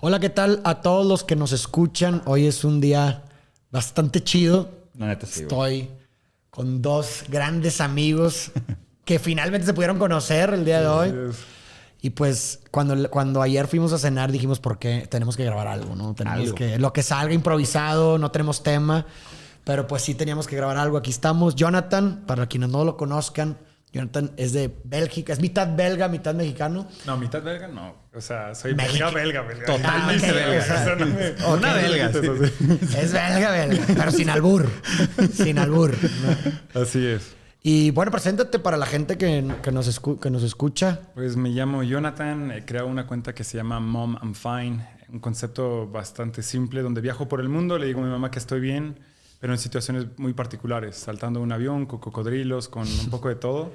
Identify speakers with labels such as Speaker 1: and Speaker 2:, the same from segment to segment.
Speaker 1: Hola, ¿qué tal a todos los que nos escuchan? Hoy es un día bastante chido.
Speaker 2: La neta sí,
Speaker 1: Estoy con dos grandes amigos que finalmente se pudieron conocer el día de hoy. Y pues cuando ayer fuimos a cenar dijimos, ¿por qué tenemos que grabar algo? ¿No? Tenemos que lo que salga improvisado, no tenemos tema. Pero pues sí teníamos que grabar algo. Aquí estamos. Jonathan, para quienes no lo conozcan, Jonathan es de Bélgica. ¿Es mitad belga, mitad mexicano?
Speaker 3: No, mitad belga no. O sea, soy
Speaker 1: México.
Speaker 3: belga.
Speaker 2: Totalmente belga. Una belga. Sí.
Speaker 1: Es belga, pero sin albur. Sin albur, ¿no?
Speaker 3: Así es.
Speaker 1: Y bueno, preséntate para la gente que nos escucha.
Speaker 3: Pues me llamo Jonathan. He creado una cuenta que se llama Mom I'm Fine. Un concepto bastante simple donde viajo por el mundo. Le digo a mi mamá que estoy bien, pero en situaciones muy particulares, saltando un avión, con cocodrilos, con un poco de todo.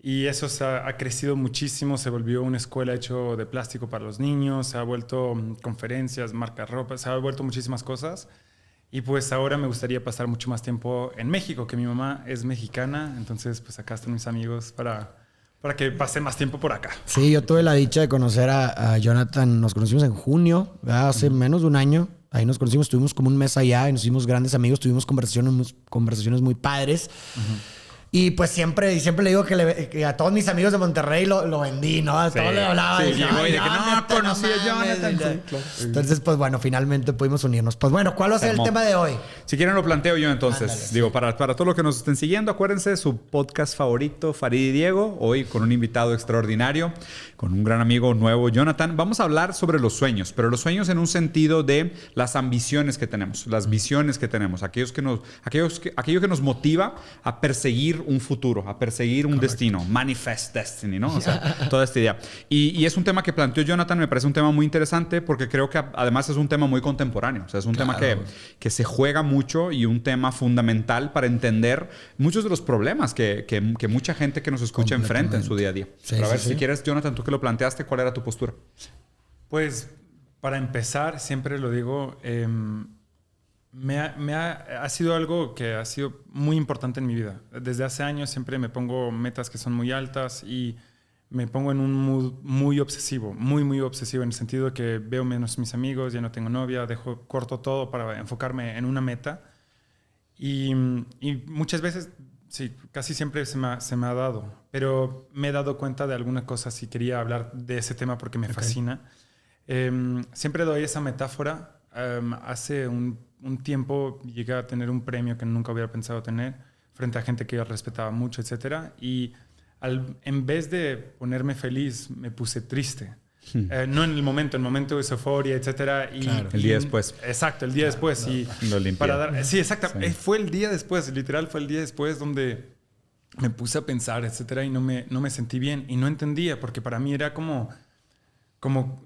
Speaker 3: Y eso ha crecido muchísimo, se volvió una escuela hecho de plástico para los niños, se ha vuelto conferencias, marcas ropa, se ha vuelto muchísimas cosas. Y pues ahora me gustaría pasar mucho más tiempo en México, que mi mamá es mexicana, entonces pues acá están mis amigos para que pase más tiempo por acá.
Speaker 1: Sí, yo tuve la dicha de conocer a Jonathan, nos conocimos en junio, ¿verdad? Hace menos de un año. Ahí nos conocimos, estuvimos como un mes allá y nos hicimos grandes amigos, tuvimos conversaciones muy padres. Y pues siempre le digo que a todos mis amigos de Monterrey lo vendí, ¿no? A todos le hablaba.
Speaker 2: Sí, llegó y de que no conocí a Jonathan. Sí, claro.
Speaker 1: Entonces, pues bueno, finalmente pudimos unirnos. Pues bueno, ¿cuál va a ser el tema de hoy?
Speaker 2: Si quieren lo planteo yo entonces.
Speaker 1: Ándale,
Speaker 2: Digo, para todos los que nos estén siguiendo, acuérdense, su podcast favorito, Farid y Diego, hoy con un invitado extraordinario, con un gran amigo nuevo, Jonathan. Vamos a hablar sobre los sueños, pero los sueños en un sentido de las ambiciones que tenemos, las visiones que tenemos, aquello que nos motiva a perseguir un futuro, a perseguir un destino, manifest destiny, ¿no? O sea, toda esta idea. Y es un tema que planteó Jonathan, me parece un tema muy interesante porque creo que además es un tema muy contemporáneo, o sea, es un tema que se juega mucho y un tema fundamental para entender muchos de los problemas que mucha gente que nos escucha enfrenta en su día a día.
Speaker 1: Sí,
Speaker 2: Pero a ver,
Speaker 1: sí.
Speaker 2: si quieres, Jonathan, tú que lo planteaste, ¿cuál era tu postura?
Speaker 3: Pues para empezar, siempre lo digo, ha sido algo que ha sido muy importante en mi vida. Desde hace años siempre me pongo metas que son muy altas y me pongo en un mood muy obsesivo, muy obsesivo, en el sentido de que veo menos mis amigos, ya no tengo novia, corto todo para enfocarme en una meta. Y muchas veces, sí, casi siempre se me ha dado, pero me he dado cuenta de alguna cosa si quería hablar de ese tema porque me fascina. Siempre doy esa metáfora. Hace un tiempo llegué a tener un premio que nunca hubiera pensado tener frente a gente que yo respetaba mucho, etcétera. Y en vez de ponerme feliz, me puse triste. No en el momento de euforia, etcétera.
Speaker 2: Claro, el día después.
Speaker 3: Exacto, el día después. Y
Speaker 2: lo limpié.
Speaker 3: sí, exacto. Sí. Fue el día después, literal, fue el día después donde me puse a pensar, etcétera, y no me sentí bien. Y no entendía, porque para mí era como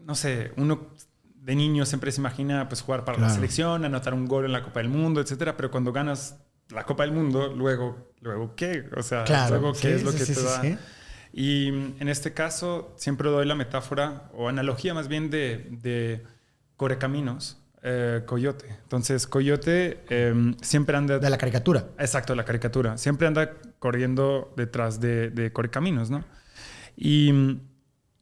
Speaker 3: no sé, uno de niño siempre se imagina pues jugar para la selección, anotar un gol en la Copa del Mundo, etcétera, pero cuando ganas la Copa del Mundo, luego ¿qué? O sea, luego ¿qué es lo que te da? Sí. Y en este caso siempre doy la metáfora o analogía más bien de Correcaminos, Coyote. Entonces Coyote siempre anda...
Speaker 1: De la caricatura.
Speaker 3: Exacto, de la caricatura. Siempre anda corriendo detrás de Correcaminos, ¿no?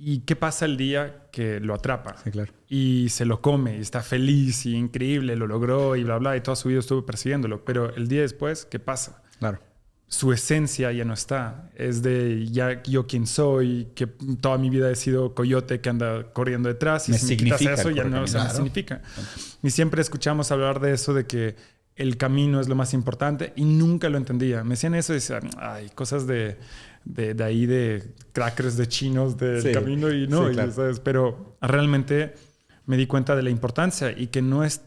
Speaker 3: ¿Y qué pasa el día que lo atrapa?
Speaker 2: Sí, claro.
Speaker 3: Y se lo come y está feliz y increíble, lo logró y bla, bla, y toda su vida estuvo persiguiéndolo. Pero el día después, ¿qué pasa?
Speaker 2: Claro.
Speaker 3: Su esencia ya no está. Es de ya yo quién soy, que toda mi vida he sido coyote que anda corriendo detrás. Y si me quitas eso, ya no se me significa. Y siempre escuchamos hablar de eso, de que el camino es lo más importante, y nunca lo entendía. Me decían eso y decían, ay, cosas de ahí de crackers de chinos del camino, y no,
Speaker 2: sí, claro.
Speaker 3: ¿sabes? Pero realmente me di cuenta de la importancia y que no es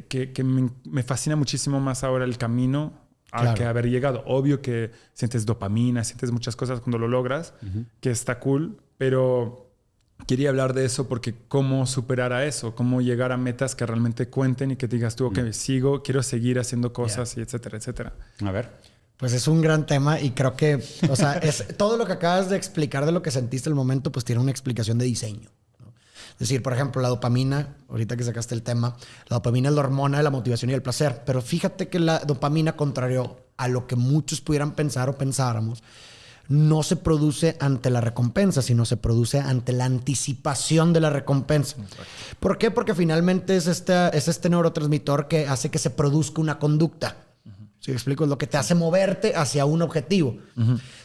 Speaker 3: que me fascina muchísimo más ahora el camino que haber llegado. Obvio que sientes dopamina, sientes muchas cosas cuando lo logras, que está cool, pero quería hablar de eso porque cómo superar a eso, cómo llegar a metas que realmente cuenten y que digas tú, ok, quiero seguir haciendo cosas, y etcétera, etcétera.
Speaker 2: A ver.
Speaker 1: Pues es un gran tema y creo que, o sea, todo lo que acabas de explicar de lo que sentiste en el momento, pues tiene una explicación de diseño, ¿no? Es decir, por ejemplo, la dopamina, ahorita que sacaste el tema, la dopamina es la hormona de la motivación y el placer, pero fíjate que la dopamina, contrario a lo que muchos pudieran pensar o pensáramos, no se produce ante la recompensa, sino se produce ante la anticipación de la recompensa. Exacto. ¿Por qué? Porque finalmente es este neurotransmisor que hace que se produzca una conducta. ¿Sí me explico? Es lo que te hace moverte hacia un objetivo.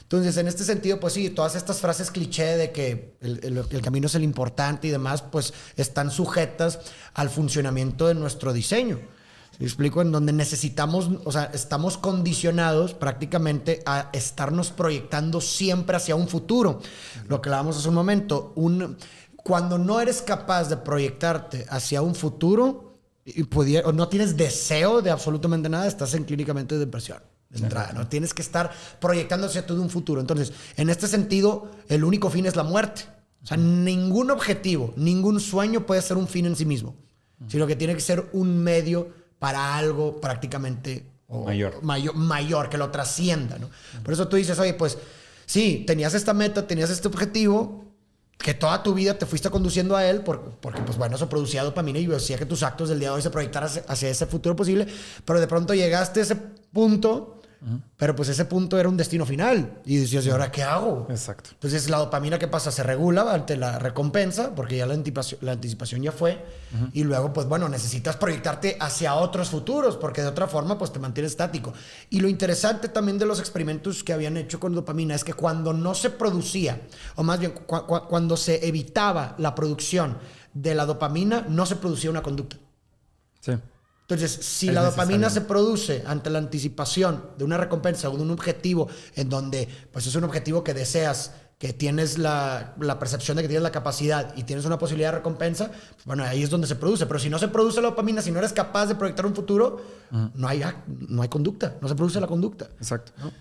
Speaker 1: Entonces, en este sentido, pues sí, todas estas frases cliché de que el camino es el importante y demás, pues están sujetas al funcionamiento de nuestro diseño. ¿Sí me explico? En donde necesitamos, o sea, estamos condicionados prácticamente a estarnos proyectando siempre hacia un futuro. Lo que hablábamos hace un momento. Cuando no eres capaz de proyectarte hacia un futuro o no tienes deseo de absolutamente nada, estás en clínicamente depresión. De entrada, ¿no? Tienes que estar proyectando hacia todo un futuro. Entonces, en este sentido, el único fin es la muerte. O sea, ningún objetivo, ningún sueño puede ser un fin en sí mismo, sino que tiene que ser un medio para algo prácticamente mayor, que lo trascienda, ¿no? Por eso tú dices, oye, pues sí, tenías esta meta, tenías este objetivo, que toda tu vida te fuiste conduciendo a él porque pues bueno, eso producía dopamina y hacía que tus actos del día de hoy se proyectaran hacia ese futuro posible, pero de pronto llegaste a ese punto, pero pues ese punto era un destino final y decías, ¿y ahora qué hago?
Speaker 3: Exacto.
Speaker 1: Entonces la dopamina, ¿qué pasa? Se regula ante la recompensa porque ya la anticipación ya fue y luego pues bueno, necesitas proyectarte hacia otros futuros porque de otra forma pues te mantienes estático. Y lo interesante también de los experimentos que habían hecho con dopamina es que cuando no se producía, o más bien cuando se evitaba la producción de la dopamina, no se producía una conducta.
Speaker 3: Sí.
Speaker 1: Entonces, si la dopamina se produce ante la anticipación de una recompensa o de un objetivo en donde pues es un objetivo que deseas, que tienes la percepción de que tienes la capacidad y tienes una posibilidad de recompensa, pues bueno, ahí es donde se produce. Pero si no se produce la dopamina, si no eres capaz de proyectar un futuro, no hay conducta, no se produce la conducta.
Speaker 3: Exacto.
Speaker 1: ¿No?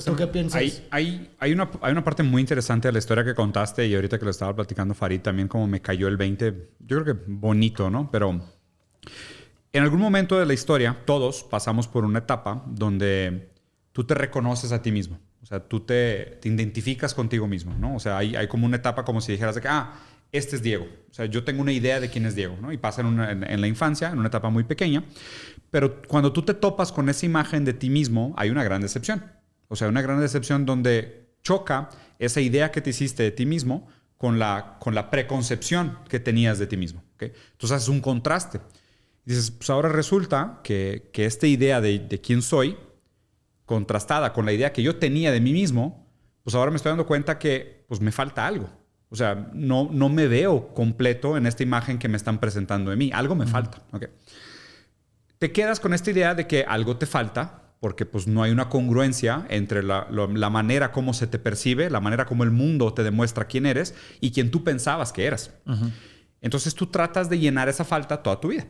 Speaker 1: ¿Tú qué piensas?
Speaker 2: Hay una parte muy interesante de la historia que contaste y ahorita que lo estaba platicando Farid también como me cayó el 20. Yo creo que bonito, ¿no? Pero en algún momento de la historia todos pasamos por una etapa donde tú te reconoces a ti mismo. O sea, tú te identificas contigo mismo, ¿no? O sea, hay como una etapa como si dijeras de que, este es Diego. O sea, yo tengo una idea de quién es Diego, ¿no? Y pasa en la infancia, en una etapa muy pequeña. Pero cuando tú te topas con esa imagen de ti mismo, hay una gran decepción. O sea, una gran decepción donde choca esa idea que te hiciste de ti mismo con la preconcepción que tenías de ti mismo, ¿okay? Entonces haces un contraste. Y dices, pues ahora resulta que esta idea de quién soy, contrastada con la idea que yo tenía de mí mismo, pues ahora me estoy dando cuenta que pues me falta algo. O sea, no me veo completo en esta imagen que me están presentando de mí. Algo me falta. Okay. Te quedas con esta idea de que algo te falta porque pues no hay una congruencia entre la manera como se te percibe, la manera como el mundo te demuestra quién eres y quién tú pensabas que eras. Entonces tú tratas de llenar esa falta toda tu vida.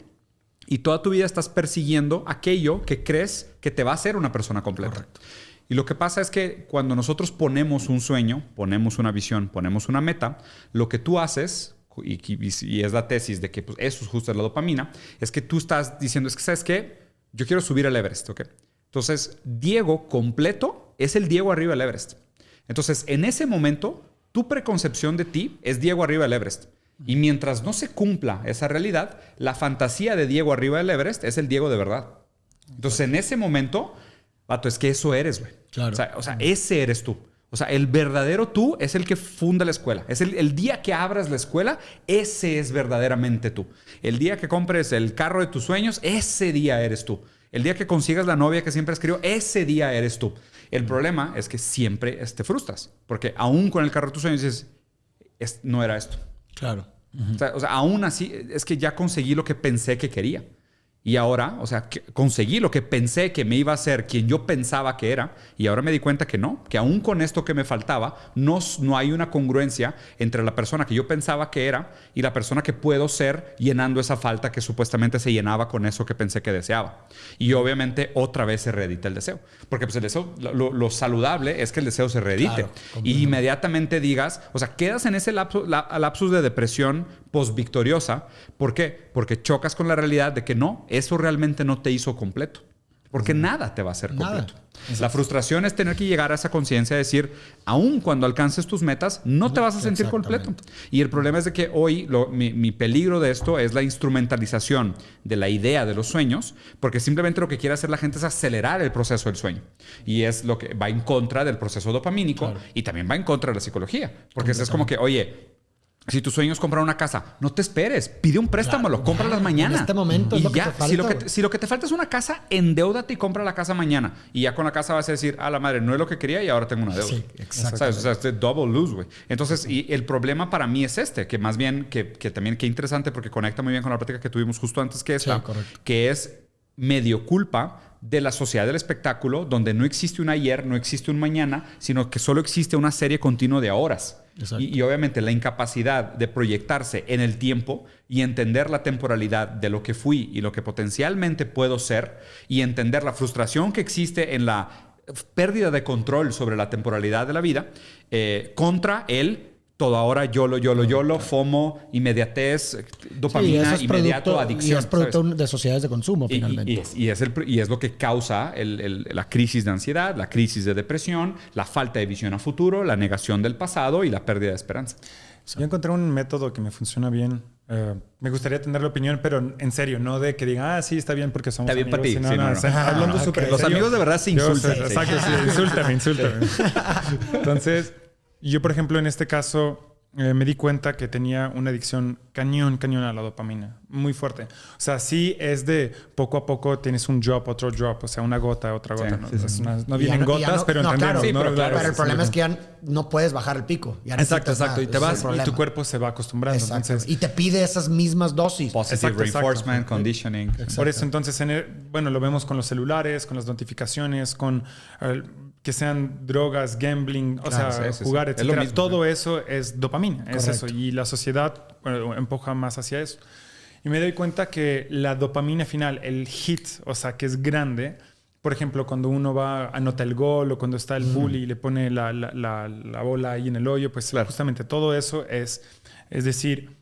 Speaker 2: Y toda tu vida estás persiguiendo aquello que crees que te va a hacer una persona completa. Correcto. Y lo que pasa es que cuando nosotros ponemos un sueño, ponemos una visión, ponemos una meta, lo que tú haces, y es la tesis de que pues, eso es justo la dopamina, es que tú estás diciendo, es que ¿sabes qué? Yo quiero subir al Everest, ¿ok? Entonces, Diego completo es el Diego arriba del Everest. Entonces, en ese momento, tu preconcepción de ti es Diego arriba del Everest. Y mientras no se cumpla esa realidad, la fantasía de Diego arriba del Everest es el Diego de verdad. Entonces, en ese momento, vato, es que eso eres, güey.
Speaker 1: Claro.
Speaker 2: O sea, ese eres tú. O sea, el verdadero tú es el que funda la escuela. Es el día que abras la escuela, ese es verdaderamente tú. El día que compres el carro de tus sueños, ese día eres tú. El día que consigas la novia que siempre has querido, ese día eres tú. El problema es que siempre te frustras. Porque aún con el carro de tus sueños dices, no era esto.
Speaker 1: Claro.
Speaker 2: O sea, aún así es que ya conseguí lo que pensé que quería. Y ahora, o sea, conseguí lo que pensé que me iba a hacer quien yo pensaba que era. Y ahora me di cuenta que no, que aún con esto que me faltaba, no hay una congruencia entre la persona que yo pensaba que era y la persona que puedo ser llenando esa falta que supuestamente se llenaba con eso que pensé que deseaba. Y obviamente otra vez se reedita el deseo. Porque pues el deseo, lo saludable es que el deseo se reedite. Claro, y inmediatamente digas, o sea, quedas en ese lapsus de depresión post-victoriosa. ¿Por qué? Porque chocas con la realidad de que no, eso realmente no te hizo completo. Porque nada te va a hacer completo.
Speaker 1: Nada.
Speaker 2: La frustración es tener que llegar a esa conciencia de decir, aun cuando alcances tus metas, no te vas a sentir completo. Y el problema es de que hoy mi peligro de esto es la instrumentalización de la idea de los sueños, porque simplemente lo que quiere hacer la gente es acelerar el proceso del sueño. Y es lo que va en contra del proceso dopamínico y también va en contra de la psicología. Porque es como que, oye, si tu sueño es comprar una casa, no te esperes. Pide un préstamo, lo cómpralas mañana.
Speaker 1: En este momento
Speaker 2: y
Speaker 1: es lo que
Speaker 2: ya,
Speaker 1: te falta.
Speaker 2: si lo que te falta es una casa, endeúdate y compra la casa mañana. Y ya con la casa vas a decir, la madre, no es lo que quería y ahora tengo una deuda.
Speaker 1: Sí, exacto.
Speaker 2: ¿Sabes? O sea, este double lose, güey. Entonces, y el problema para mí es que más bien, que también, qué interesante, porque conecta muy bien con la plática que tuvimos justo antes que esta, que es medio culpa de la sociedad del espectáculo, donde no existe un ayer, no existe un mañana, sino que solo existe una serie continua de horas. Y obviamente la incapacidad de proyectarse en el tiempo y entender la temporalidad de lo que fui y lo que potencialmente puedo ser, y entender la frustración que existe en la pérdida de control sobre la temporalidad de la vida, contra el todo ahora, YOLO, FOMO, inmediatez, dopamina, inmediato, adicción.
Speaker 1: Y es producto de sociedades de consumo, finalmente.
Speaker 2: Y es lo que causa la crisis de ansiedad, la crisis de depresión, la falta de visión a futuro, la negación del pasado y la pérdida de esperanza.
Speaker 3: Yo encontré un método que me funciona bien. Me gustaría tener la opinión, pero en serio, no de que digan, sí, está bien porque somos
Speaker 2: amigos. Está bien
Speaker 3: amigos.
Speaker 2: para ti.
Speaker 3: Hablando súper
Speaker 2: Los amigos de verdad se insultan.
Speaker 3: Exacto, sí, insúltame. Entonces, yo, por ejemplo, en este caso, me di cuenta que tenía una adicción cañón a la dopamina. Muy fuerte. O sea, sí es de poco a poco tienes un drop, otro drop. O sea, una gota, otra gota. No vienen gotas, pero entendemos.
Speaker 1: Pero el problema es que ya no puedes bajar el pico. Ya
Speaker 3: exacto. Y te vas y tu cuerpo se va acostumbrando. Entonces,
Speaker 1: y te pide esas mismas dosis.
Speaker 2: Positive reinforcement, conditioning.
Speaker 3: Por eso, entonces, lo vemos con los celulares, con las notificaciones, con que sean drogas, gambling, jugar, etcétera. Todo eso es dopamina. Correcto. Es eso. Y la sociedad empuja más hacia eso. Y me doy cuenta que la dopamina final, el hit, o sea, que es grande. Por ejemplo, cuando uno va, anota el gol, o cuando está el bully y le pone la bola ahí en el hoyo, pues justamente todo eso es decir,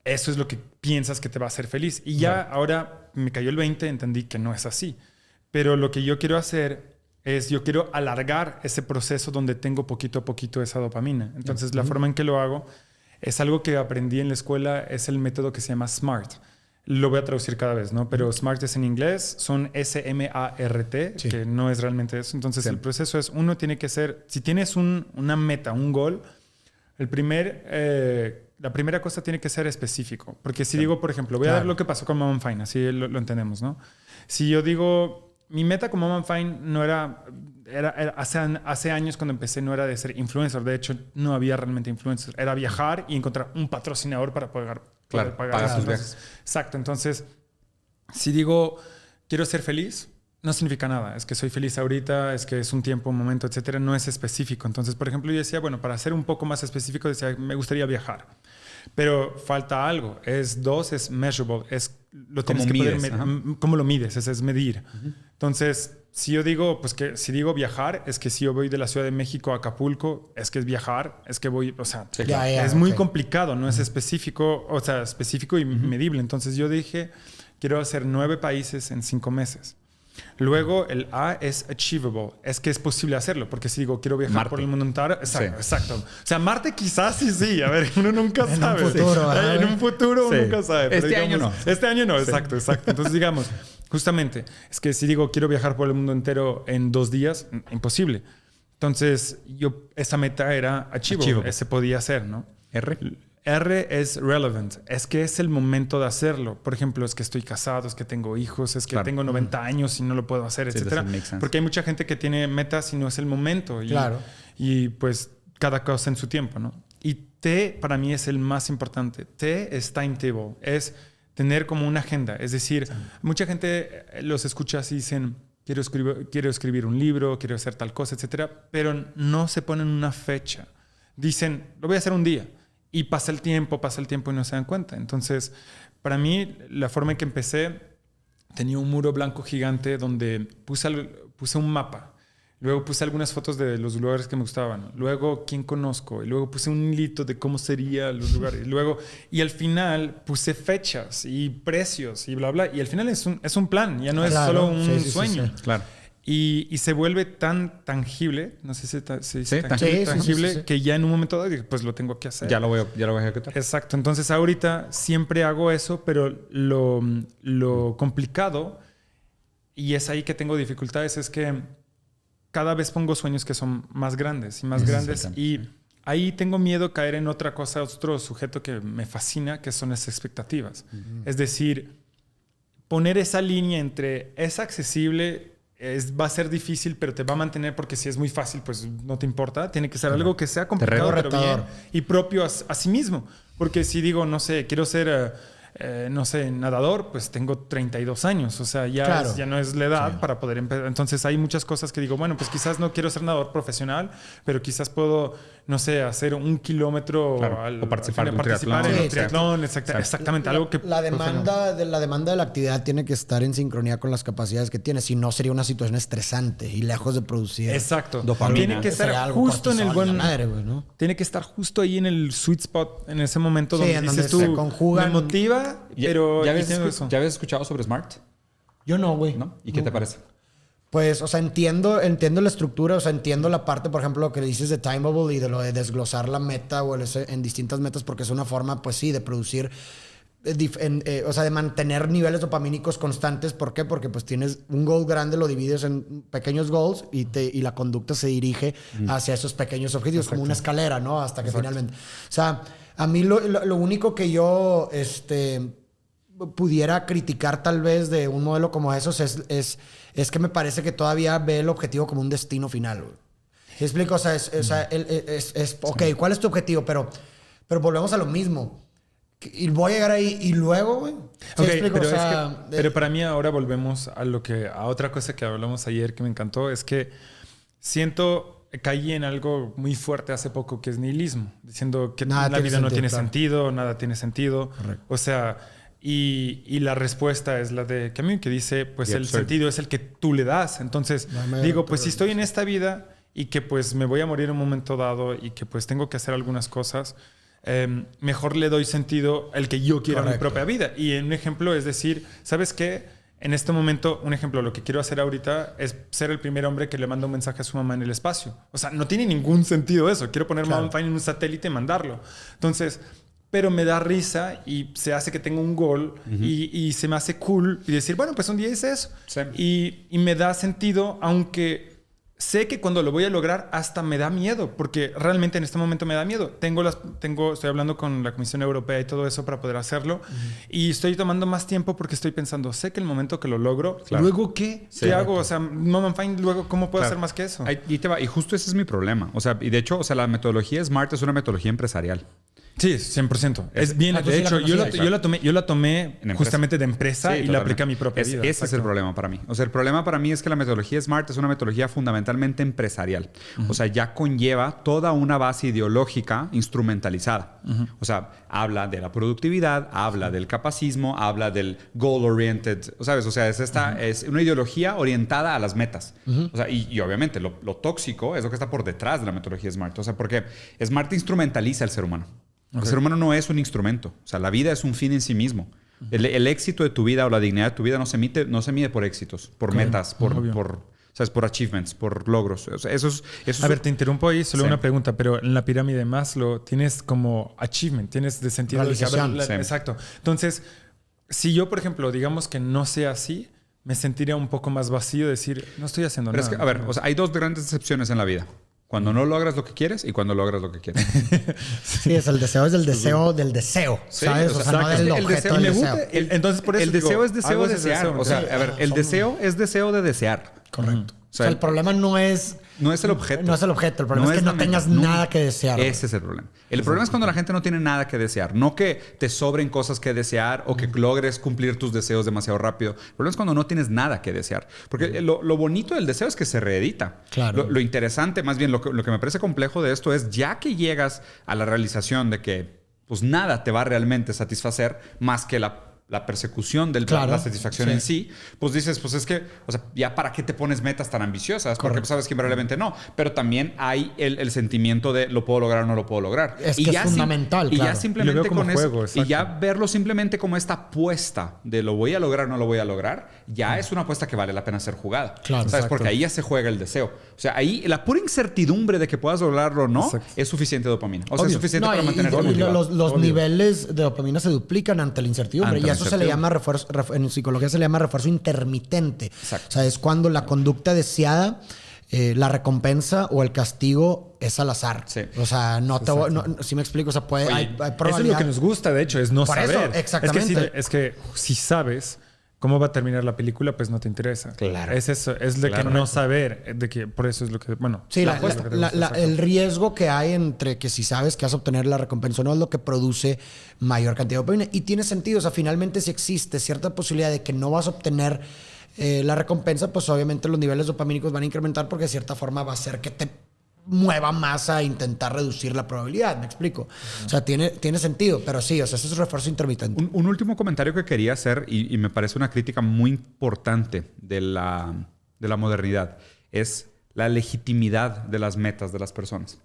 Speaker 3: eso es lo que piensas que te va a hacer feliz. Y ya ahora me cayó el 20, entendí que no es así. Pero lo que yo quiero hacer yo quiero alargar ese proceso donde tengo poquito a poquito esa dopamina. Entonces, la forma en que lo hago es algo que aprendí en la escuela, es el método que se llama SMART. Lo voy a traducir cada vez, ¿no? Pero SMART es en inglés, son S-M-A-R-T, que no es realmente eso. Entonces, el proceso es, uno tiene que ser, si tienes una meta, un gol, la primera cosa tiene que ser específico. Porque si digo, por ejemplo, voy a ver lo que pasó con Mom Fine, así lo entendemos, ¿no? Si yo digo, mi meta con Mom Fine no era hace años cuando empecé, no era de ser influencer. De hecho, no había realmente influencers. Era viajar y encontrar un patrocinador para poder pagar sus viajes. Exacto. Entonces, si digo, quiero ser feliz, no significa nada. Es que soy feliz ahorita, es que es un tiempo, un momento, etcétera. No es específico. Entonces, por ejemplo, yo decía, bueno, para ser un poco más específico, decía, me gustaría viajar. Pero falta algo. Es measurable. Lo tienes que poder medir. ¿Cómo lo mides? Es medir. Entonces, si yo digo, si digo viajar, es que si yo voy de la Ciudad de México a Acapulco, es que es viajar, es que voy, o sea, es muy complicado, no es específico, o sea, específico y medible. Entonces yo dije, quiero hacer 9 países en 5 meses. Luego el A es achievable, es que es posible hacerlo, porque si digo quiero viajar por el mundo entero, exacto. O sea, Marte quizás sí, a ver, uno nunca sabe. En un futuro uno nunca sabe. Pero este año no, exacto. Entonces digamos, justamente, es que si digo quiero viajar por el mundo entero en 2 días, imposible. Entonces esa meta era achievable, se podía hacer, ¿no? R es relevant. Es que es el momento de hacerlo. Por ejemplo, es que estoy casado, es que tengo hijos, es que tengo 90 años y no lo puedo hacer, etcétera. Porque hay mucha gente que tiene metas y no es el momento. Y pues cada cosa en su tiempo, ¿no? Y T para mí es el más importante. T es timetable. Es tener como una agenda. Es decir, mucha gente los escucha y dicen, quiero escribir un libro, quiero hacer tal cosa, etcétera. Pero no se ponen una fecha. Dicen, lo voy a hacer un día. Y pasa el tiempo y no se dan cuenta. Entonces, para mí, la forma en que empecé, tenía un muro blanco gigante donde puse un mapa. Luego puse algunas fotos de los lugares que me gustaban. Luego, quién conozco. Y luego puse un hilito de cómo serían los lugares. Y al final puse fechas y precios y bla, bla. Y al final es un plan. Ya no es solo un sueño.
Speaker 2: Sí. Claro.
Speaker 3: Y se vuelve tan tangible, no sé si se dice tangible, que ya en un momento dado dije, pues lo tengo que hacer.
Speaker 2: Ya lo voy a ejecutar.
Speaker 3: Exacto. Entonces ahorita siempre hago eso, pero lo complicado, y es ahí que tengo dificultades, es que cada vez pongo sueños que son más grandes y más grandes. Y ahí tengo miedo a caer en otra cosa, otro sujeto que me fascina, que son las expectativas. Es decir, poner esa línea entre es accesible, va a ser difícil, pero te va a mantener, porque si es muy fácil, pues no te importa. Tiene que ser algo que sea complicado, pero bien y propio a sí mismo. Porque si digo, no sé, quiero ser, no sé, nadador, pues tengo 32 años. O sea, ya no es la edad para poder empezar. Entonces hay muchas cosas que digo, bueno, pues quizás no quiero ser nadador profesional, pero quizás puedo, no sé, hacer 1 kilómetro
Speaker 2: o participar en un
Speaker 3: triatlón. Exactamente. Algo que
Speaker 1: la demanda de la actividad tiene que estar en sincronía con las capacidades que tienes. Si no, sería una situación estresante y lejos de producir.
Speaker 3: Exacto.
Speaker 2: Dopamina.
Speaker 3: Tiene que estar justo en el buen... Madre, güey, ¿no? Tiene que estar justo ahí en el sweet spot, en ese momento donde dices tú, se conjugan. Me motiva, pero...
Speaker 2: ¿Ya habías escuchado sobre SMART?
Speaker 1: Yo no, güey.
Speaker 2: ¿No? ¿Y qué te parece?
Speaker 1: Pues, o sea, entiendo la estructura, o sea, entiendo la parte, por ejemplo, lo que dices de time bubble y de lo de desglosar la meta o en distintas metas, porque es una forma, pues sí, de producir, o sea, de mantener niveles dopamínicos constantes. ¿Por qué? Porque pues tienes un goal grande, lo divides en pequeños goals y la conducta se dirige hacia esos pequeños objetivos, como una escalera, ¿no? Hasta que finalmente... O sea, a mí lo único que yo pudiera criticar tal vez de un modelo como esos es que me parece que todavía ve el objetivo como un destino final, güey. ¿Sí explico? O sea, ok, ¿cuál es tu objetivo? Pero volvemos a lo mismo. Y voy a llegar ahí y luego, güey. ¿Sí explico?
Speaker 3: Pero, pero para mí ahora volvemos a otra cosa que hablamos ayer que me encantó. Es que caí en algo muy fuerte hace poco, que es nihilismo. Diciendo que la vida no tiene sentido, nada tiene sentido. Correcto. O sea... Y la respuesta es la de Camus, que dice, pues el sentido es el que tú le das. Entonces, digo, pues si estoy en esta vida y que pues me voy a morir en un momento dado y que pues tengo que hacer algunas cosas, mejor le doy sentido al que yo quiero a mi propia vida. Y un ejemplo es decir, ¿sabes qué? En este momento, un ejemplo, lo que quiero hacer ahorita es ser el primer hombre que le manda un mensaje a su mamá en el espacio. O sea, no tiene ningún sentido eso. Quiero poner Mount Fine en un satélite y mandarlo. Entonces... pero me da risa y se hace que tenga un goal y se me hace cool y decir, bueno, pues un día hice eso. Sí. Y me da sentido, aunque sé que cuando lo voy a lograr hasta me da miedo, porque realmente en este momento me da miedo. Estoy hablando con la Comisión Europea y todo eso para poder hacerlo y estoy tomando más tiempo porque estoy pensando, sé que el momento que lo logro, ¿luego qué? Sí, ¿qué hago? O sea, Moment Fine, luego, ¿cómo puedo hacer más que eso?
Speaker 2: Ahí te va. Y justo ese es mi problema. O sea, y de hecho, o sea, la metodología SMART es una metodología empresarial.
Speaker 3: Sí, 100%. Es bien. De hecho, yo la tomé justamente de empresa y la apliqué a mi propia vida.
Speaker 2: Ese es el problema para mí. O sea, el problema para mí es que la metodología SMART es una metodología fundamentalmente empresarial. O sea, ya conlleva toda una base ideológica instrumentalizada. O sea, habla de la productividad, habla del capacismo, habla del goal-oriented. ¿Sabes? O sea, es una ideología orientada a las metas. O sea, y obviamente lo tóxico es lo que está por detrás de la metodología SMART. O sea, porque SMART instrumentaliza al ser humano. El ser humano no es un instrumento. O sea, la vida es un fin en sí mismo. El éxito de tu vida o la dignidad de tu vida no se mide por éxitos, por metas, por achievements, por logros. O sea, eso
Speaker 3: a ver, te interrumpo ahí. Solo una pregunta. Pero en la pirámide de Maslow tienes como achievement. Tienes de sentido.
Speaker 1: Realización.
Speaker 3: Exacto. Entonces, si yo, por ejemplo, digamos que no sea así, me sentiría un poco más vacío decir, no estoy haciendo nada.
Speaker 2: Es que, a ver, o sea, hay dos grandes excepciones en la vida. Cuando no logras lo que quieres y cuando logras lo que quieres.
Speaker 1: Sí, es el deseo del deseo. Sí, ¿sabes? O sea, no del objeto del deseo.
Speaker 3: Entonces, por eso
Speaker 2: el deseo es deseo de desear. O sea, a ver, el deseo es deseo de desear.
Speaker 1: Correcto. O sea, el problema no es
Speaker 2: el objeto.
Speaker 1: No es el objeto. El problema es que no tengas nada que desear.
Speaker 2: Ese es el problema. El problema es cuando la gente no tiene nada que desear. No que te sobren cosas que desear o que logres cumplir tus deseos demasiado rápido. El problema es cuando no tienes nada que desear. Porque lo bonito del deseo es que se reedita.
Speaker 1: Claro.
Speaker 2: Lo interesante, más bien, lo que me parece complejo de esto es ya que llegas a la realización de que pues nada te va a realmente satisfacer más que la la persecución de la satisfacción en sí, pues dices, pues es que, o sea, ya para qué te pones metas tan ambiciosas, porque pues sabes que probablemente no. Pero también hay el sentimiento de lo puedo lograr o no lo puedo lograr.
Speaker 1: Es que es fundamental,
Speaker 2: Y ya simplemente con
Speaker 3: juego,
Speaker 2: eso, y ya verlo simplemente como esta apuesta de lo voy a lograr o no lo voy a lograr, ya es una apuesta que vale la pena ser jugada.
Speaker 1: Claro,
Speaker 2: ¿sabes? Porque ahí ya se juega el deseo. O sea, ahí la pura incertidumbre de que puedas lograrlo o no es suficiente dopamina. O sea, es suficiente para mantenerte motivado.
Speaker 1: Los niveles de dopamina se duplican ante la incertidumbre. Y eso se le llama refuerzo, en psicología se le llama refuerzo intermitente.
Speaker 2: Exacto.
Speaker 1: O sea, es cuando la conducta deseada, la recompensa o el castigo es al azar.
Speaker 2: Sí.
Speaker 1: O sea, si me explico, o sea, puede, hay probabilidad.
Speaker 3: Eso es lo que nos gusta, de hecho, es no
Speaker 1: Por
Speaker 3: saber.
Speaker 1: eso, exactamente.
Speaker 3: Es que si sabes cómo va a terminar la película, pues no te interesa.
Speaker 2: Claro.
Speaker 3: Es eso, es de que no saber, de que por eso es lo que, bueno.
Speaker 1: Sí, el riesgo que hay entre que si sabes que vas a obtener la recompensa o no es lo que produce mayor cantidad de dopamina. Y tiene sentido, o sea, finalmente si existe cierta posibilidad de que no vas a obtener la recompensa, pues obviamente los niveles dopamínicos van a incrementar porque de cierta forma va a hacer que te mueva más a intentar reducir la probabilidad, ¿me explico? O sea, tiene sentido, pero sí, o sea, eso es refuerzo intermitente.
Speaker 2: Un último comentario que quería hacer, y me parece una crítica muy importante de la modernidad, es la legitimidad de las metas de las personas.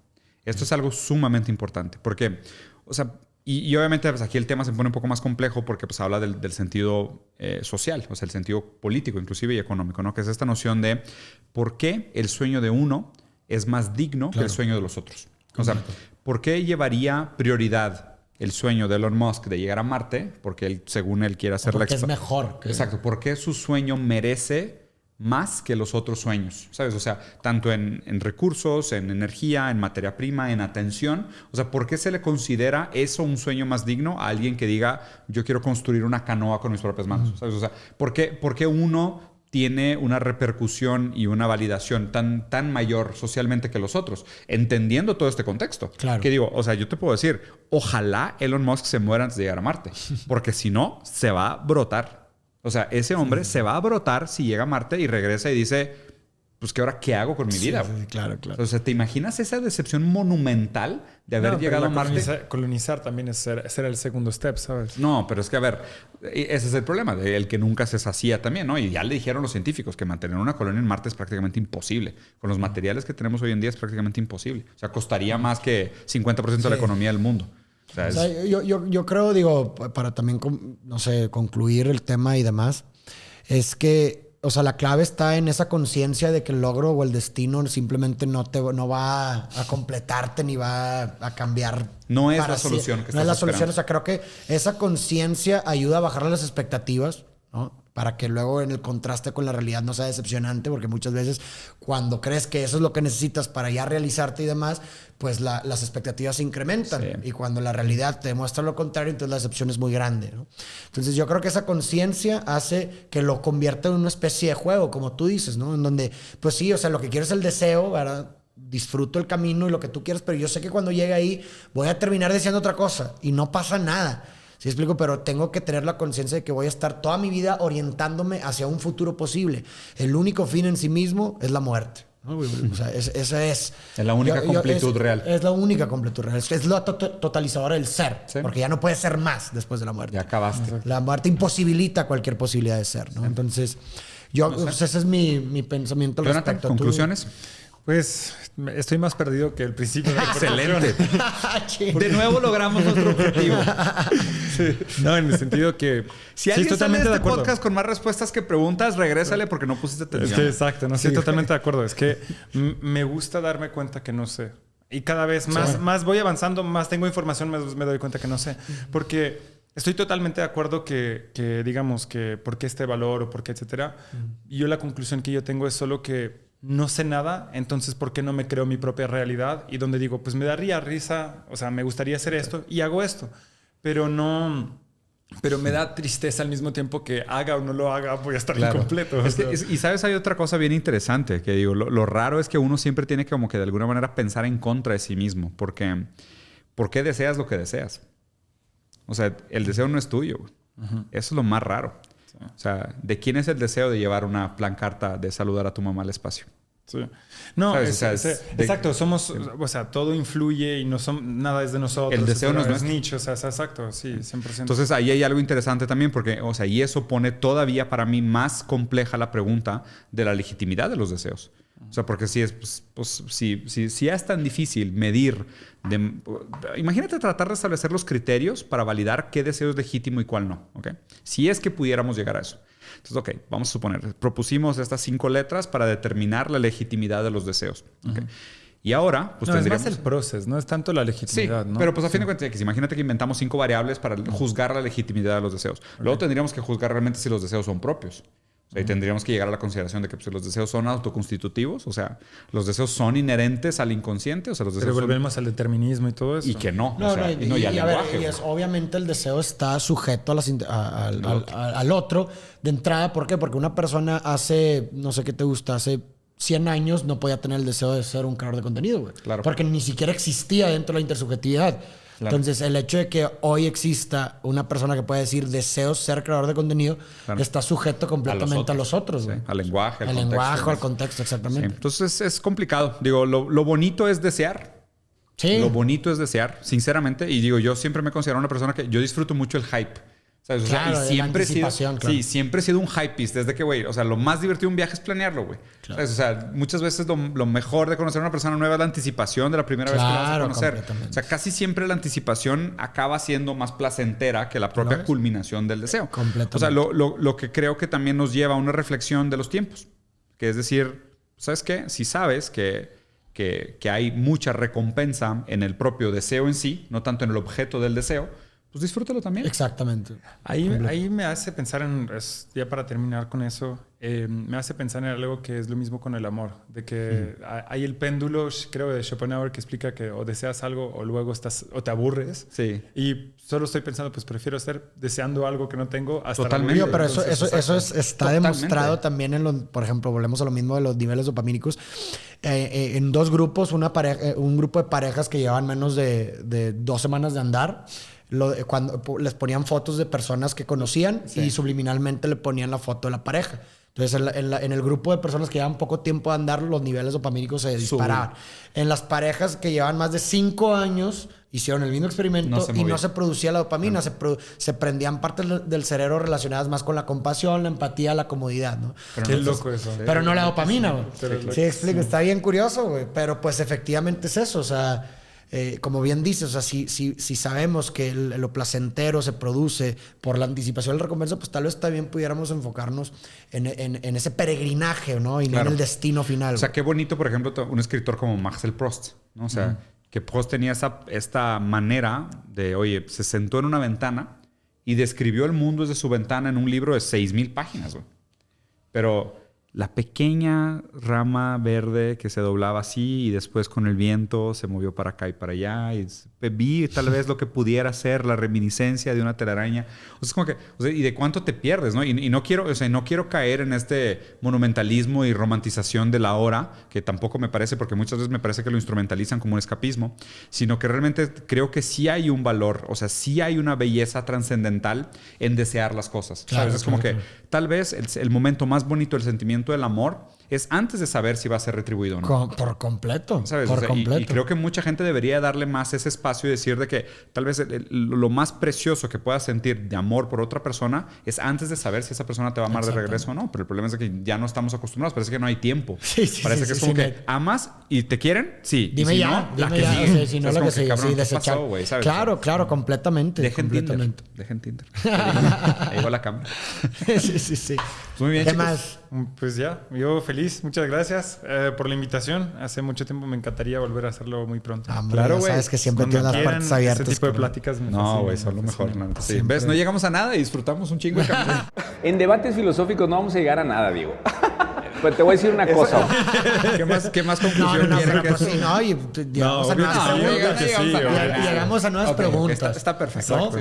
Speaker 2: Esto es algo sumamente importante, porque, o sea, y obviamente pues aquí el tema se pone un poco más complejo porque pues habla del sentido social, o sea, el sentido político inclusive y económico, ¿no? Que es esta noción de por qué el sueño de uno es más digno que el sueño de los otros. O sea, ¿por qué llevaría prioridad el sueño de Elon Musk de llegar a Marte? Porque él, según él, quiere hacer
Speaker 1: porque es mejor.
Speaker 2: Exacto. ¿Por qué su sueño merece más que los otros sueños? ¿Sabes? O sea, tanto en recursos, en energía, en materia prima, en atención. O sea, ¿por qué se le considera eso un sueño más digno a alguien que diga, yo quiero construir una canoa con mis propias manos? ¿Sabes? O sea, ¿por qué uno tiene una repercusión y una validación tan mayor socialmente que los otros, entendiendo todo este contexto?
Speaker 1: Claro.
Speaker 2: Que digo, o sea, yo te puedo decir, ojalá Elon Musk se muera antes de llegar a Marte, porque si no, se va a brotar. O sea, ese hombre se va a brotar si llega a Marte y regresa y dice, pues, ¿qué hago con mi vida?
Speaker 1: Sí, claro.
Speaker 2: O sea, ¿te imaginas esa decepción monumental de haber llegado a Marte?
Speaker 3: Colonizar también es ser el segundo step, ¿sabes?
Speaker 2: No, pero es que, a ver, ese es el problema, el que nunca se sacía también, ¿no? Y ya le dijeron los científicos que mantener una colonia en Marte es prácticamente imposible. Con los materiales que tenemos hoy en día es prácticamente imposible. O sea, costaría más que 50% de la economía del mundo. O sea,
Speaker 1: yo creo, digo, para también, no sé, concluir el tema y demás, es que, o sea, la clave está en esa conciencia de que el logro o el destino simplemente no va a completarte ni va a cambiar.
Speaker 2: No es la solución que estás esperando.
Speaker 1: No es la solución. O sea, creo que esa conciencia ayuda a bajar las expectativas, ¿no? Para que luego en el contraste con la realidad no sea decepcionante, porque muchas veces cuando crees que eso es lo que necesitas para ya realizarte y demás, pues las expectativas se incrementan. Sí. Y cuando la realidad te demuestra lo contrario, entonces la decepción es muy grande, ¿no? Entonces yo creo que esa conciencia hace que lo convierta en una especie de juego, como tú dices, ¿no? En donde, pues sí, o sea, lo que quieres es el deseo, ¿verdad? Disfruto el camino y lo que tú quieres, pero yo sé que cuando llegue ahí voy a terminar deseando otra cosa y no pasa nada. ¿Sí explico? Pero tengo que tener la conciencia de que voy a estar toda mi vida orientándome hacia un futuro posible. El único fin en sí mismo es la muerte. O sea, esa es...
Speaker 2: Es la única completud real.
Speaker 1: Es la única completud real. Es la totalizadora del ser. ¿Sí? Porque ya no puede ser más después de la muerte.
Speaker 2: Ya acabaste.
Speaker 1: La muerte imposibilita cualquier posibilidad de ser, ¿no? Sí. Entonces, pues ese es mi pensamiento al respecto.
Speaker 2: ¿Conclusiones?
Speaker 3: Pues estoy más perdido que el principio.
Speaker 2: Excelente. De nuevo logramos nuestro objetivo.
Speaker 3: Sí. No, en el sentido que...
Speaker 2: Si alguien sale de este podcast con más respuestas que preguntas, regrésale porque no pusiste atención.
Speaker 3: Es que exacto. No, estoy totalmente de acuerdo. Es que me gusta darme cuenta que no sé. Y cada vez más voy avanzando, más tengo información, me doy cuenta que no sé. Porque estoy totalmente de acuerdo que digamos que por qué este valor o por qué etcétera. Y yo la conclusión que yo tengo es solo que no sé nada, entonces ¿por qué no me creo mi propia realidad? Y donde digo, pues me daría risa, o sea, me gustaría hacer esto y hago esto, pero me da tristeza al mismo tiempo que haga o no lo haga, voy a estar incompleto.
Speaker 2: Y sabes, hay otra cosa bien interesante que digo, lo raro es que uno siempre tiene que como que de alguna manera pensar en contra de sí mismo, porque ¿por qué deseas lo que deseas? O sea, el deseo no es tuyo. Eso es lo más raro. O sea, ¿de quién es el deseo de llevar una pancarta de saludar a tu mamá al espacio?
Speaker 3: Sí. No, exacto.
Speaker 2: Somos,
Speaker 3: o sea, todo influye y nada es de nosotros.
Speaker 2: El deseo no es nuestro.
Speaker 3: nicho, o sea, exacto, sí, 100%.
Speaker 2: Entonces ahí hay algo interesante también porque, o sea, y eso pone todavía para mí más compleja la pregunta de la legitimidad de los deseos. O sea, porque si es tan difícil medir, imagínate tratar de establecer los criterios para validar qué deseo es legítimo y cuál no, ¿ok? Si es que pudiéramos llegar a eso. Entonces, ok, vamos a suponer, propusimos estas 5 letras para determinar la legitimidad de los deseos. ¿Okay? Y ahora, pues
Speaker 3: tendríamos... es más el proceso, no es tanto la legitimidad,
Speaker 2: sí,
Speaker 3: ¿no?
Speaker 2: pero pues a fin de cuentas, imagínate que inventamos 5 variables para juzgar la legitimidad de los deseos. Luego tendríamos que juzgar realmente si los deseos son propios. O sea, y tendríamos que llegar a la consideración de que pues, los deseos son autoconstitutivos, o sea, los deseos son inherentes al inconsciente, o sea, los deseos
Speaker 3: pero volvemos al determinismo y todo eso.
Speaker 2: Y que no,
Speaker 1: no,
Speaker 2: o sea,
Speaker 1: y al lenguaje. Obviamente el deseo está sujeto al otro de entrada. ¿Por qué? Porque una persona hace, no sé qué te gusta, hace 100 años no podía tener el deseo de ser un creador de contenido, güey.
Speaker 2: Claro.
Speaker 1: Porque ni siquiera existía dentro de la intersubjetividad. Claro. Entonces, el hecho de que hoy exista una persona que puede decir deseo ser creador de contenido, claro, está sujeto completamente a los otros.
Speaker 2: Sí. Al lenguaje,
Speaker 1: al lenguaje, al contexto, exactamente.
Speaker 2: Sí. Entonces, es complicado. Digo, lo bonito es desear.
Speaker 1: Sí.
Speaker 2: Lo bonito es desear, sinceramente. Y digo, yo siempre me considero una persona que yo disfruto mucho el hype. ¿Sabes?
Speaker 1: Claro,
Speaker 2: o sea, y siempre
Speaker 1: claro.
Speaker 2: Sí, siempre he sido un hypeist desde que, güey, o sea, lo más divertido de un viaje es planearlo, güey. Claro. O sea, muchas veces lo mejor de conocer a una persona nueva es la anticipación de la primera vez que la vas a conocer. O sea, casi siempre la anticipación acaba siendo más placentera que la propia culminación del deseo.
Speaker 1: Completamente.
Speaker 2: O sea, lo que creo que también nos lleva a una reflexión de los tiempos. Que es decir, ¿sabes qué? Si sabes que hay mucha recompensa en el propio deseo en sí, no tanto en el objeto del deseo, pues disfrútalo también.
Speaker 1: Exactamente.
Speaker 3: Ahí me hace pensar ya para terminar con eso, me hace pensar en algo que es lo mismo con el amor. De que hay el péndulo, creo, de Schopenhauer que explica que o deseas algo o luego o te aburres.
Speaker 2: Sí.
Speaker 3: Y solo estoy pensando, pues prefiero estar deseando algo que no tengo hasta
Speaker 2: totalmente.
Speaker 1: Pero eso está demostrado también por ejemplo, volvemos a lo mismo de los niveles dopamínicos. En 2 grupos, un grupo de parejas que llevaban menos de 2 semanas de andar, cuando les ponían fotos de personas que conocían y subliminalmente le ponían la foto de la pareja. Entonces, en el grupo de personas que llevan poco tiempo de andar, los niveles dopamínicos se disparaban. En las parejas que llevan más de 5 años, hicieron el mismo experimento y no se producía la dopamina. Se prendían partes del cerebro relacionadas más con la compasión, la empatía, la comodidad, ¿no?
Speaker 3: Qué loco eso.
Speaker 1: Pero no la dopamina, güey. Sí, explico. Está bien curioso, güey. Pero pues efectivamente es eso, o sea... como bien dices, o sea, si sabemos que lo placentero se produce por la anticipación del recompensa, pues tal vez también pudiéramos enfocarnos en ese peregrinaje, ¿no? Y no en el destino final.
Speaker 2: O sea, qué bonito, por ejemplo, un escritor como Marcel Proust, ¿no? O sea, que Proust tenía esta manera de, oye, se sentó en una ventana y describió el mundo desde su ventana en un libro de 6,000 páginas, güey. Pero... la pequeña rama verde que se doblaba así y después con el viento se movió para acá y para allá y vi tal vez lo que pudiera ser la reminiscencia de una telaraña. O sea, es como que, o sea, ¿y de cuánto te pierdes, no? Y no quiero, o sea, no quiero caer en este monumentalismo y romantización de la hora, que tampoco me parece, porque muchas veces me parece que lo instrumentalizan como un escapismo, sino que realmente creo que sí hay un valor, o sea, sí hay una belleza trascendental en desear las cosas.
Speaker 1: Claro,
Speaker 2: ¿sabes? Es como que tal vez el momento más bonito del sentimiento del amor es antes de saber si va a ser retribuido o no.
Speaker 1: Por completo.
Speaker 2: ¿Sabes?
Speaker 1: Por completo.
Speaker 2: Y creo que mucha gente debería darle más ese espacio y decir de que tal vez lo más precioso que puedas sentir de amor por otra persona es antes de saber si esa persona te va a amar de regreso o no. Pero el problema es que ya no estamos acostumbrados. Parece que no hay tiempo. Parece que es como que amas y te quieren. Sí.
Speaker 1: Dime
Speaker 2: y si
Speaker 1: ya.
Speaker 2: no,
Speaker 1: Dime ya. O sea, si no, lo que sigue.
Speaker 2: Cabrón,
Speaker 1: Sí,
Speaker 2: ¿qué
Speaker 1: desechar.
Speaker 2: pasó, güey? ¿Sabes?
Speaker 1: Claro, completamente.
Speaker 2: Dejen
Speaker 1: completamente.
Speaker 2: Tinder. Dejen Tinder. Ahí va la cámara.
Speaker 1: Sí.
Speaker 2: Muy bien,
Speaker 1: ¿Qué
Speaker 2: chicos.
Speaker 1: más?
Speaker 3: Pues ya, yo feliz. Muchas gracias por la invitación. Hace mucho tiempo me encantaría volver a hacerlo muy pronto.
Speaker 1: Claro, güey. Sabes que siempre tienes las puertas abiertas.
Speaker 3: Este tipo de pláticas me
Speaker 2: No, güey, son lo mejor. Sí. ¿Ves? No llegamos a nada y disfrutamos un chingo de camino.
Speaker 4: En debates filosóficos no vamos a llegar a nada, Diego. Pero te voy a decir una cosa.
Speaker 2: ¿Qué más conclusión
Speaker 1: No,
Speaker 2: tiene
Speaker 1: pero
Speaker 2: que
Speaker 1: pues sí, no. Y llegamos a nuevas preguntas. Llegamos a nuevas preguntas.
Speaker 2: Está perfecto.
Speaker 1: ¿no?
Speaker 2: Sí.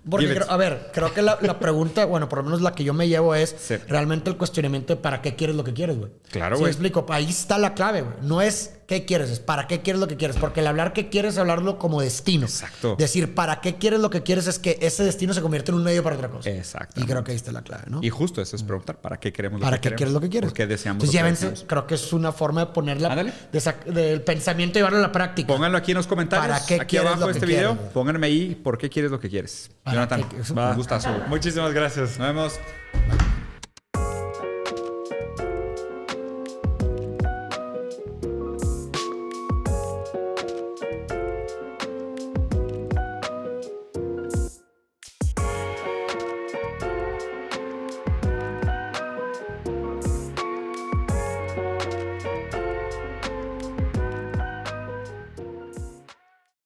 Speaker 1: Porque,
Speaker 2: Give it.
Speaker 1: creo que la pregunta, bueno, por lo menos la que yo me llevo es
Speaker 2: Sí.
Speaker 1: realmente el cuestionamiento de para qué quieres lo que quieres, güey.
Speaker 2: Claro,
Speaker 1: ¿Sí
Speaker 2: güey.
Speaker 1: me explico? Ahí está la clave, güey. No es qué quieres, es para qué quieres lo que quieres. Porque el hablar qué quieres es hablarlo como destino.
Speaker 2: Exacto.
Speaker 1: Decir para qué quieres lo que quieres es que ese destino se convierte en un medio para otra cosa.
Speaker 2: Exacto.
Speaker 1: Y creo que ahí está la clave, ¿no?
Speaker 2: Y justo eso es preguntar, ¿para qué queremos lo
Speaker 1: ¿Para
Speaker 2: que
Speaker 1: qué
Speaker 2: queremos?
Speaker 1: quieres lo que quieres?
Speaker 2: ¿Por qué deseamos
Speaker 1: Entonces,
Speaker 2: lo que
Speaker 1: llévense,
Speaker 2: deseamos?
Speaker 1: creo que es una forma de ponerla
Speaker 2: Ándale.
Speaker 1: del pensamiento y llevarlo a la práctica.
Speaker 2: Pónganlo aquí en los comentarios.
Speaker 1: ¿Para qué
Speaker 2: aquí
Speaker 1: quieres
Speaker 2: abajo
Speaker 1: lo
Speaker 2: de
Speaker 1: que
Speaker 2: este
Speaker 1: quieres,
Speaker 2: video.
Speaker 1: güey?
Speaker 2: Pónganme ahí por qué quieres lo que quieres.
Speaker 1: ¿Para
Speaker 2: Jonathan,
Speaker 1: qué?
Speaker 2: un gustazo. güey.
Speaker 3: Muchísimas gracias.
Speaker 2: Nos vemos.
Speaker 1: Bye.